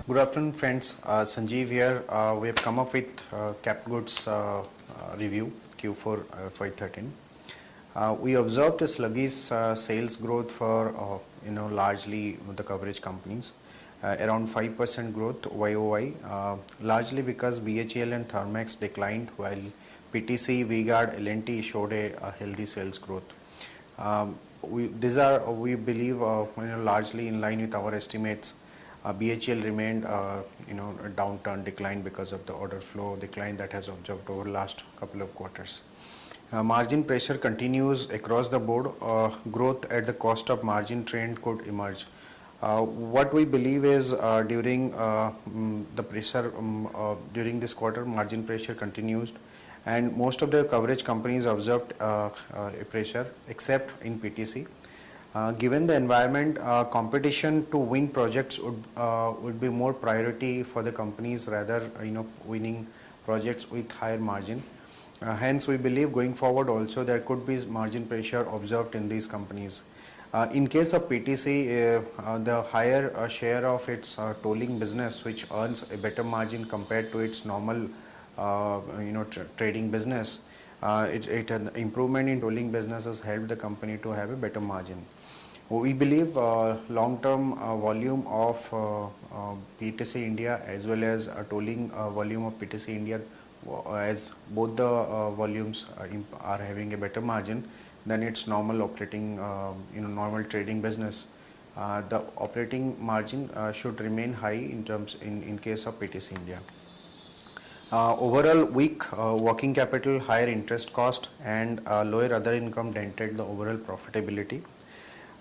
Good afternoon, friends. Sanjeev here. We have come up with Capital Goods review Q4 FY13. We observed a sluggish sales growth for largely the coverage companies, around 5% growth YOY, largely because BHEL and Thermax declined while PTC, V-Guard, L&T showed a healthy sales growth. These are, we believe, largely in line with our estimates. BHEL remained, a downturn decline because of the order flow decline that has observed over the last couple of quarters. Margin pressure continues across the board. Growth at the cost of margin trend could emerge. What we believe is during the pressure during this quarter, margin pressure continues, and most of the coverage companies observed a pressure except in PTC. Given the environment, competition to win projects would be more priority for the companies rather winning projects with higher margin. Hence, we believe going forward also there could be margin pressure observed in these companies. In case of PTC, the higher share of its tolling business, which earns a better margin compared to its normal trading business, an improvement in tolling business has helped the company to have a better margin. We believe long-term volume of PTC India as well as tolling volume of PTC India, as both the volumes are having a better margin than its normal operating, normal trading business. The operating margin should remain high in case of PTC India. Overall weak working capital, higher interest cost and lower other income dented the overall profitability.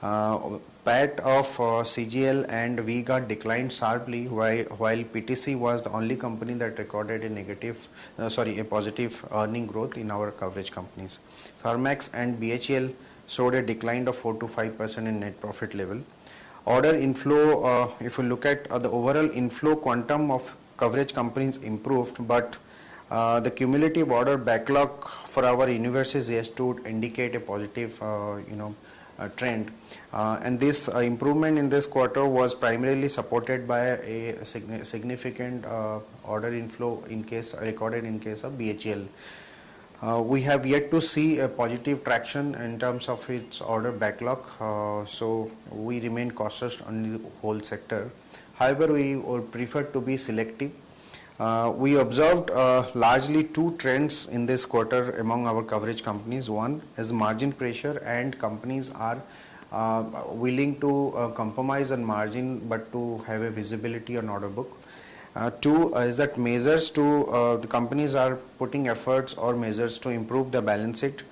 PAT of CGL and V-Guard declined sharply while PTC was the only company that recorded a positive earning growth in our coverage companies. Thermax and BHEL showed a decline of 4 to 5% in net profit level. Order inflow, if you look at the overall inflow quantum of coverage companies improved, but the cumulative order backlog for our universes is to indicate a positive trend, and this improvement in this quarter was primarily supported by a significant order inflow recorded in case of BHEL. We have yet to see a positive traction in terms of its order backlog, so we remain cautious on the whole sector. However, we would prefer to be selective. We observed largely two trends in this quarter among our coverage companies. One is margin pressure, and companies are willing to compromise on margin but to have a visibility on order book. Two is that measures to the companies are putting efforts or measures to improve the balance sheet.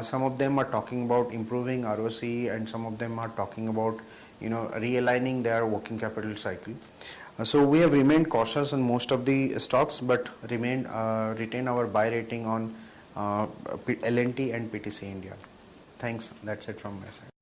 Some of them are talking about improving ROC, and some of them are talking about realigning their working capital cycle. So we have remained cautious on most of the stocks, but retain our buy rating on L&T and PTC India. Thanks. That's it from my side.